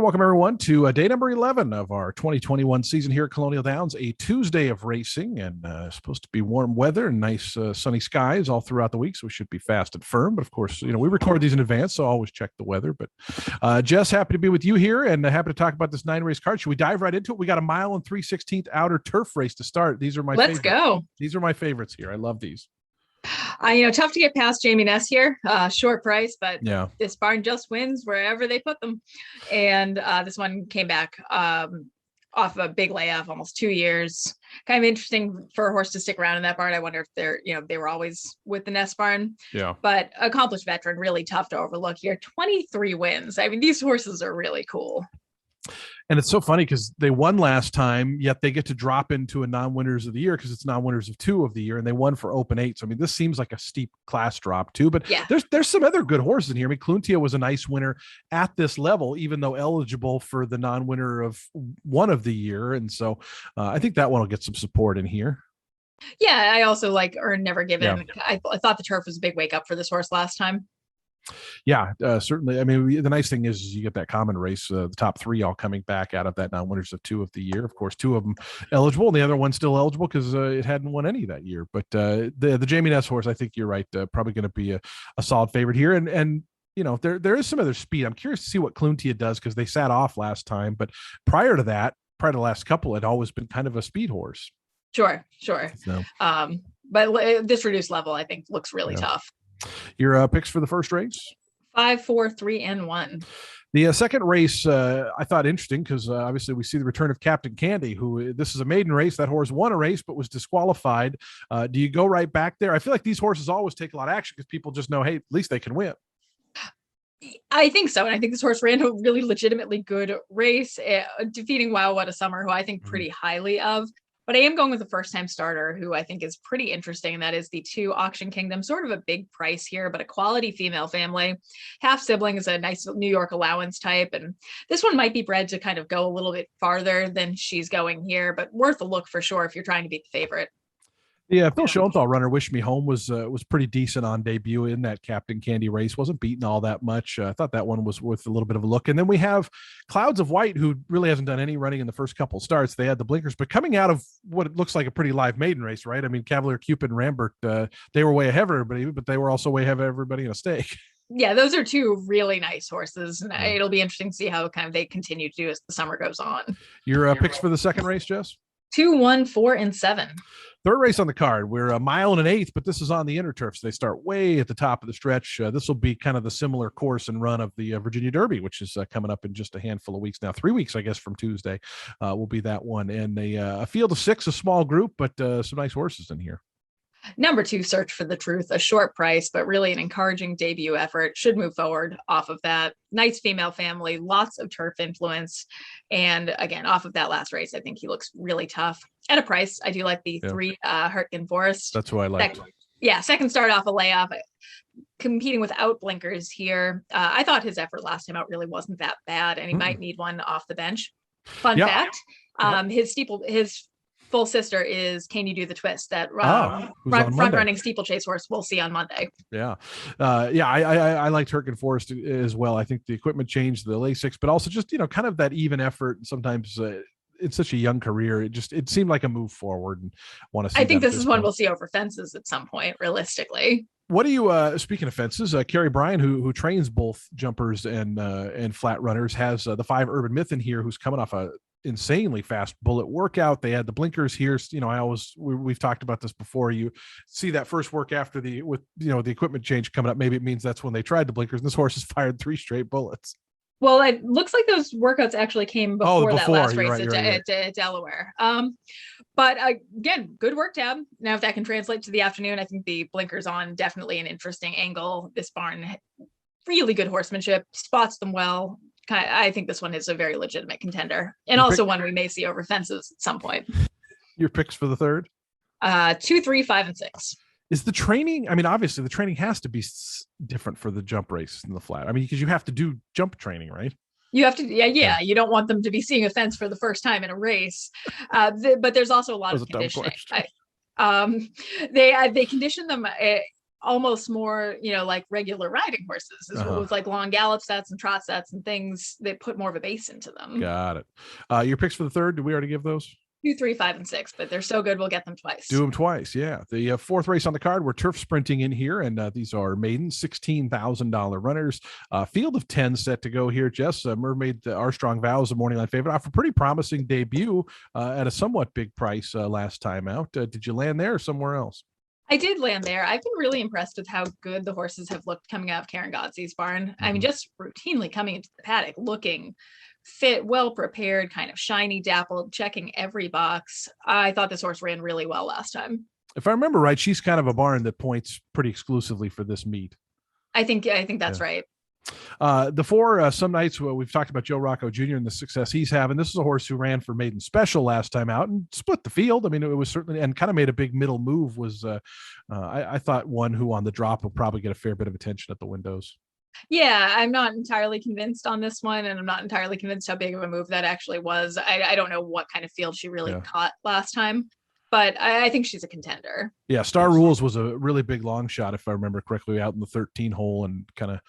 welcome everyone to day number 11 of our 2021 season here at Colonial Downs, a Tuesday of racing, and supposed to be warm weather and nice sunny skies all throughout the week, so we should be fast and firm. But of course, we record these in advance, so always check the weather. But Jess, happy to be with you here and happy to talk about this 9-race card. Should we dive right into it? We got a mile and 3/16 outer turf race to start. These are my Let's go. These are my favorites here. I love these. Tough to get past Jamie Ness here. Short price, but yeah, this barn just wins wherever they put them. And this one came back off a big layoff, almost 2 years. Kind of interesting for a horse to stick around in that barn. I wonder if they were always with the Ness barn. Yeah. But accomplished veteran, really tough to overlook here. 23 wins. I mean, these horses are really cool. And it's so funny because they won last time, yet they get to drop into a non-winners of the year because it's non-winners of 2 of the year, and they won for Open 8. So I mean, this seems like a steep class drop too. But yeah, there's some other good horses in here. I mean, Colonial was a nice winner at this level, even though eligible for the non-winner of 1 of the year, and so I think that one will get some support in here. Yeah, I also like Earn Never Given. Yeah. I thought the turf was a big wake up for this horse last time. Yeah, certainly. I mean, the nice thing is you get that common race, the top 3 all coming back out of that non-winners of 2 of the year. Of course, 2 of them eligible, and the other one still eligible because it hadn't won any that year. But the Jamie Ness horse, I think you're right, probably going to be a solid favorite here. And there is some other speed. I'm curious to see what Colonial does because they sat off last time. But prior to the last couple, it always been kind of a speed horse. Sure. So. But this reduced level, I think, looks really tough. Your picks for the first race? 5, 4, 3, and 1. The second race I thought interesting because obviously we see the return of Captain Candy, who this is a maiden race. That horse won a race but was disqualified. Do you go right back there? I feel like these horses always take a lot of action because people just know, hey, at least they can win. I think so. And I think this horse ran a really legitimately good race, defeating Wow What a Summer, who I think pretty highly of. But I am going with a first-time starter who I think is pretty interesting, and that is the 2 Auction Kingdom. Sort of a big price here, but a quality female family. Half sibling is a nice New York allowance type, and this one might be bred to kind of go a little bit farther than she's going here, but worth a look for sure if you're trying to beat the favorite. Yeah, Phil Schoenthal runner Wish Me Home was pretty decent on debut in that Captain Candy race. Wasn't beaten all that much. I thought that one was worth a little bit of a look. And then we have Clouds of White, who really hasn't done any running in the first couple starts. They had the blinkers, but coming out of what it looks like a pretty live maiden race, right? I mean, Cavalier, Cupid, and Rambert, they were way ahead of everybody, but they were also way ahead of everybody in a stake. Yeah, those are 2 really nice horses, and it'll be interesting to see how kind of they continue to do as the summer goes on. Your picks for the second race, Jess? 2, 1, 4, and 7. Third race on the card. We're a mile and an eighth, but this is on the inner turf, so they start way at the top of the stretch. This will be kind of the similar course and run of the Virginia Derby, which is coming up in just a handful of weeks now. 3 weeks, I guess, from Tuesday will be that one. And a field of 6, a small group, but some nice horses in here. Number 2, Search for the Truth, a short price, but really an encouraging debut effort. Should move forward off of that. Nice female family, lots of turf influence. And again, off of that last race, I think he looks really tough. At a price, I do like the 3 Hurtgen Forest. That's what I like. Second start off a layoff, competing without blinkers here. I thought his effort last time out really wasn't that bad, and he might need one off the bench. Fun fact, his full sister is Can You Do the Twist, that front running steeplechase horse we'll see on Monday. I liked Hurtgen Forest as well. I think the equipment changed, the Lasix, but also just kind of that even effort. Sometimes it's such a young career. It seemed like a move forward, and want to see. I think this is one we'll see over fences at some point, realistically. What do you speaking of fences, Kerry Bryan, who trains both jumpers and flat runners, has the 5 Urban Myth in here, who's coming off a insanely fast bullet workout. They had the blinkers here. We've talked about this before. You see that first work after the equipment change coming up. Maybe it means that's when they tried the blinkers, and this horse has fired 3 straight bullets. Well, it looks like those workouts actually came before that last race at Delaware. But again, good work, Tab. Now, if that can translate to the afternoon, I think the blinkers on, definitely an interesting angle. This barn, really good horsemanship, spots them well. I think this one is a very legitimate contender, and also one we may see over fences at some point. Your picks for the third? 2, 3, 5, and 6. Is the training? I mean, obviously, the training has to be different for the jump race than the flat. I mean, because you have to do jump training, right? You have to, yeah. You don't want them to be seeing a fence for the first time in a race, but there's also a lot of conditioning. They condition them almost more, like regular riding horses, is with like long gallop sets and trot sets and things that put more of a base into them. Got it. Your picks for the third, did we already give those? 2, 3, 5, and 6, but they're so good we'll get them twice. Do them twice, yeah. The fourth race on the card, we're turf sprinting in here, and these are maiden $16,000 runners. Field of 10 set to go here. Jess, Mermaid, our Strong Vows, a morning line favorite, off a pretty promising debut at a somewhat big price last time out. Did you land there or somewhere else? I did land there. I've been really impressed with how good the horses have looked coming out of Karen Godsey's barn. I mean, just routinely coming into the paddock, looking fit, well prepared, kind of shiny, dappled, checking every box. I thought this horse ran really well last time. If I remember right, she's kind of a barn that points pretty exclusively for this meet. I think that's right. The four, some nights we've talked about Joe Rocco Jr. and the success he's having. This is a horse who ran for maiden special last time out and split the field. I mean, it was certainly, and kind of made a big middle move, was I thought one who on the drop will probably get a fair bit of attention at the windows. Yeah, I'm not entirely convinced on this one, and I'm not entirely convinced how big of a move that actually was. I don't know what kind of field she really caught last time, but I think she's a contender. Yeah, Star Rules was a really big long shot, if I remember correctly, out in the 13 hole and kind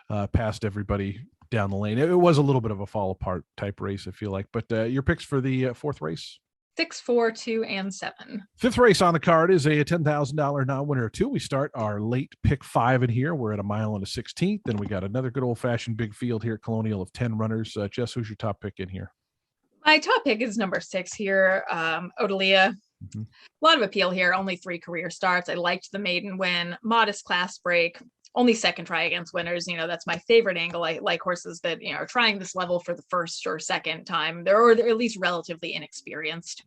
of passed everybody down the lane. It was a little bit of a fall apart type race, I feel like. But your picks for the fourth race? 6, 4, 2, and 7. Fifth race on the card is a $10,000 non-winner two. We start our late pick 5 in here. We're at a mile and a 16th. Then we got another good old-fashioned big field here at Colonial of 10 runners. Jess, who's your top pick in here? My top pick is number 6 here, Odalia. A lot of appeal here. Only 3 career starts. I liked the maiden win. Modest class break. Only second try against winners. That's my favorite angle. I like horses that, are trying this level for the first or second time. They're at least relatively inexperienced.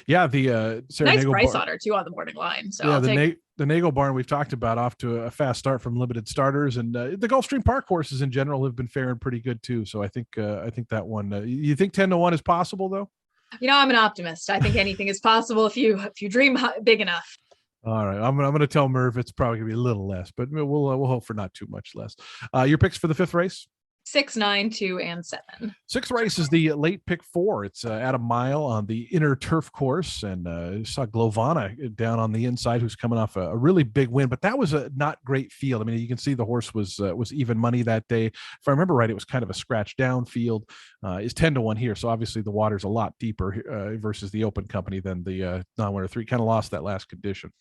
Yeah, the Sarah nice Nagel price on her too on the morning line. So yeah, the Nagel barn we've talked about, off to a fast start from limited starters, and the Gulfstream Park horses in general have been faring pretty good too. So I think that one. You think 10-1 is possible though? I'm an optimist. I think anything is possible if you dream big enough. All right, I'm going to tell Merv it's probably going to be a little less, but we'll hope for not too much less. Your picks for the fifth race? 6, 9, 2, and 7. Sixth race is the late pick 4. It's at a mile on the inner turf course, and you saw Glovana down on the inside, who's coming off a really big win. But that was a not great field. I mean, you can see the horse was even money that day. If I remember right, it was kind of a scratch down field. Is 10-1 here, so obviously the water's a lot deeper versus the open company than the non-winner 3. Kind of lost that last condition.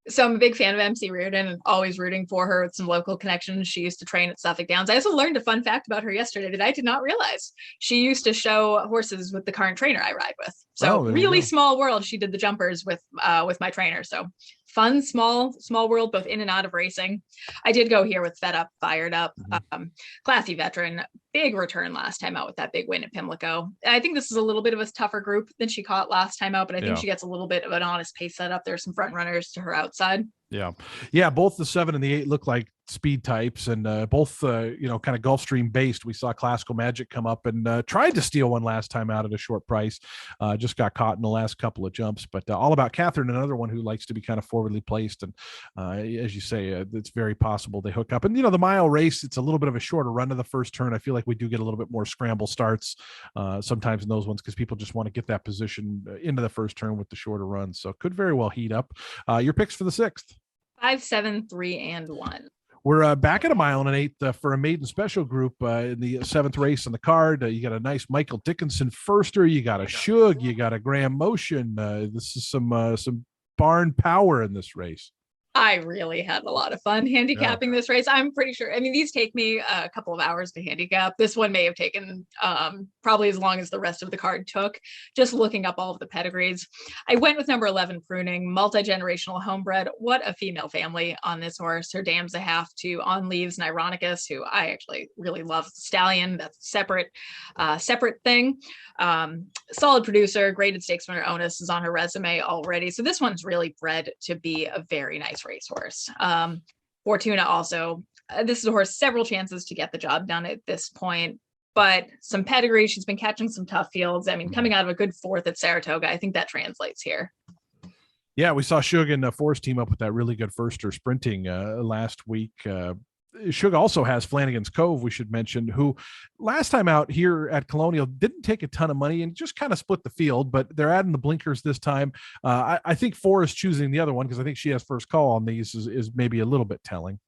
So I'm a big fan of MC Reardon and always rooting for her with some local connections. She used to train at Suffolk Downs. I also learned a fun fact about her yesterday that I did not realize. She used to show horses with the current trainer I ride with. So really small world. She did the jumpers with my trainer. So fun, small world, both in and out of racing. I did go here with Fed Up, Fired Up, classy veteran, big return last time out with that big win at Pimlico. I think this is a little bit of a tougher group than she caught last time out, but I think she gets a little bit of an honest pace set up. There's some front runners to her outside. Yeah. Both the 7 and the 8 look like speed types, and both kind of Gulfstream based. We saw Classical Magic come up and tried to steal one last time out at a short price. Just got caught in the last couple of jumps. But All About Catherine, another one who likes to be kind of forwardly placed, and as you say, it's very possible they hook up. And the mile race, it's a little bit of a shorter run to the first turn. I feel like we do get a little bit more scramble starts sometimes in those ones because people just want to get that position into the first turn with the shorter run. So could very well heat up. Your picks for the 6th? 5, 7, 3, and 1. We're back at a mile and an 8th for a maiden special group in the 7th race on the card. You got a nice Michael Dickinson firster. You got a Shug. You got a Graham Motion. This is some barn power in this race. I really had a lot of fun handicapping this race. I'm pretty sure. I mean, these take me a couple of hours to handicap. This one may have taken probably as long as the rest of the card took, just looking up all of the pedigrees. I went with number 11, Pruning, multi-generational homebred. What a female family on this horse. Her dam's a half to On Leaves and Ironicus, who I actually really love. Stallion, that's a separate thing. Solid producer, graded stakes winner Onus is on her resume already. So this one's really bred to be a very nice racehorse. Fortuna also, this is a horse, several chances to get the job done at this point, but some pedigree. She's been catching some tough fields. I mean, coming out of a good 4th at Saratoga, I think that translates here. Yeah, we saw Shug and Forrest team up with that really good firster sprinting last week. Sugar also has Flanagan's Cove, we should mention, who last time out here at Colonial didn't take a ton of money and just kind of split the field, but they're adding the blinkers this time. I think Forrest choosing the other one, because I think she has first call on these, is maybe a little bit telling.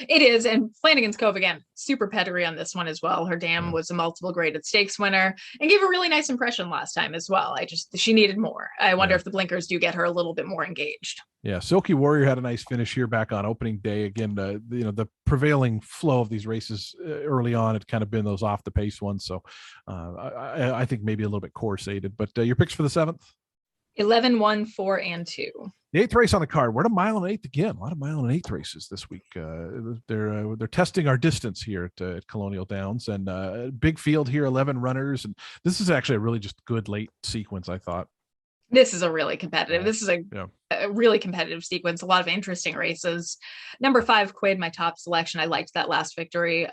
It is. And Flanagan's Cove, again, super pedigree on this one as well. Her dam was a multiple graded stakes winner and gave a really nice impression last time as well. She needed more. I wonder if the blinkers do get her a little bit more engaged. Yeah, Silky Warrior had a nice finish here back on opening day. Again, the prevailing flow of these races early on had kind of been those off the pace ones. So I think maybe a little bit corsated. But your picks for the 7th? 11, 1, 4, and 2. The 8th race on the card. We're at a mile and 8th again. A lot of mile and 8th races this week. They're testing our distance here at Colonial Downs, and big field here, 11 runners, and this is actually a really just good late sequence, I thought. This is a really competitive. This is a really competitive sequence. A lot of interesting races. Number 5, Quid, my top selection. I liked that last victory.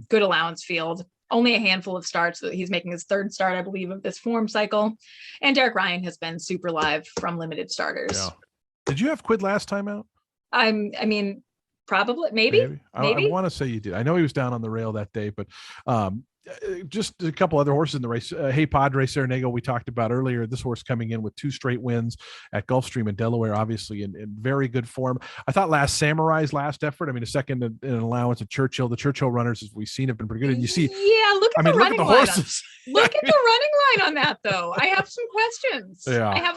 Good allowance field. Only a handful of starts. He's making his 3rd start, I believe, of this form cycle. And Derek Ryan has been super live from limited starters. Yeah. Did you have Quid last time out? I mean, probably, maybe. I want to say you did. I know he was down on the rail that day, but just a couple other horses in the race. Hey Padre Serenego, we talked about earlier. This horse coming in with 2 straight wins at Gulfstream and Delaware, obviously in very good form. I thought Last Samurai's last effort, a second in an allowance at Churchill. The Churchill runners, as we've seen, have been pretty good. And you see, look at the running line. Look at the running line on that, though. I have some questions. Yeah.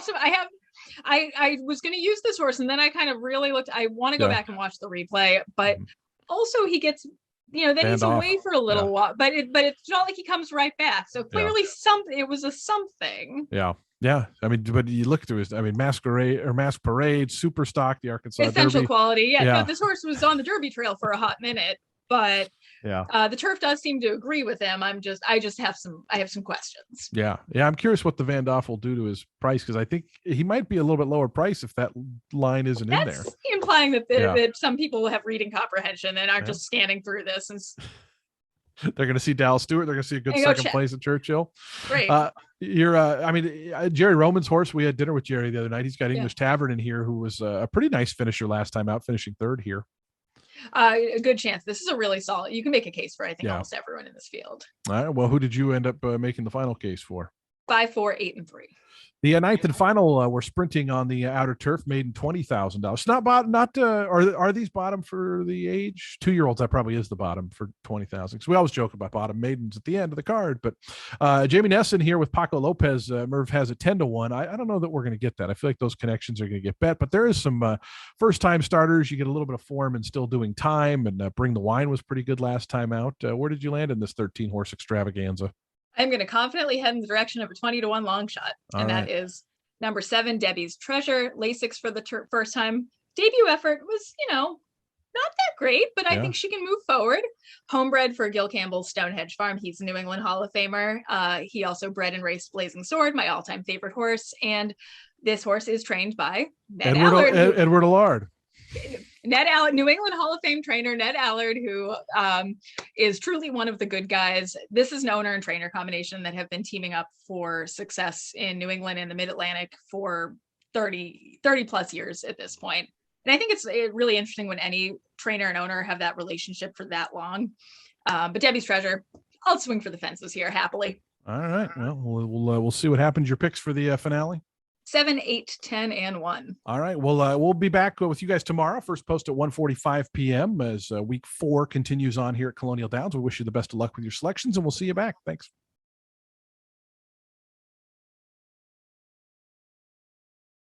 I was going to use this horse, and then I kind of really looked. I want to go back and watch the replay, but also he gets, then he's away for a little while. But it's not like he comes right back. So clearly, it was a something. Yeah. Yeah, but you look through his, Mask Parade, Super Stock, the Arkansas Essential Derby. Quality. Yeah, no, this horse was on the Derby trail for a hot minute, but the turf does seem to agree with him. I have some questions. Yeah. I'm curious what the Van Doff will do to his price, because I think he might be a little bit lower price if that line isn't in there. Implying that some people have reading compression and aren't just scanning through this and. They're going to see Dallas Stewart. They're going to see a good second place at Churchill. Great. Jerry Roman's horse. We had dinner with Jerry the other night. He's got English Tavern in here, who was a pretty nice finisher last time out, finishing 3rd here. A good chance. This is a really solid. You can make a case for, I think, almost everyone in this field. All right. Well, who did you end up making the final case for? 5, 4, 8, and 3. The 9th and final, we're sprinting on the outer turf, maiden $20,000. Are these bottom for the age? 2-year-olds, that probably is the bottom for 20,000. Because we always joke about bottom maidens at the end of the card. But Jamie Nesson here with Paco Lopez, Merv has a 10-1. I don't know that we're going to get that. I feel like those connections are going to get bet. But there is some first-time starters. You get a little bit of form and still doing time. And Bring the Wine was pretty good last time out. Where did you land in this 13-horse extravaganza? I'm going to confidently head in the direction of a 20-1 long shot. That is number 7, Debbie's Treasure. Lasix for the first time. Debut effort was, not that great, but I think she can move forward. Homebred for Gil Campbell's Stonehenge Farm. He's a New England Hall of Famer. He also bred and raced Blazing Sword, my all-time favorite horse. And this horse is trained by Edward Allard. Ned Allard, New England Hall of Fame trainer Ned Allard, who is truly one of the good guys. This is an owner and trainer combination that have been teaming up for success in New England and the Mid-Atlantic for 30 plus years at this point. And I think it's really interesting when any trainer and owner have that relationship for that long. But Debbie's Treasure, I'll swing for the fences here happily. All right. Well, we'll see what happens. Your picks for the finale? 7, 8, 10, and 1. All right. Well, we'll be back with you guys tomorrow. First post at 1:45 p.m. as week 4 continues on here at Colonial Downs. We wish you the best of luck with your selections, and we'll see you back. Thanks.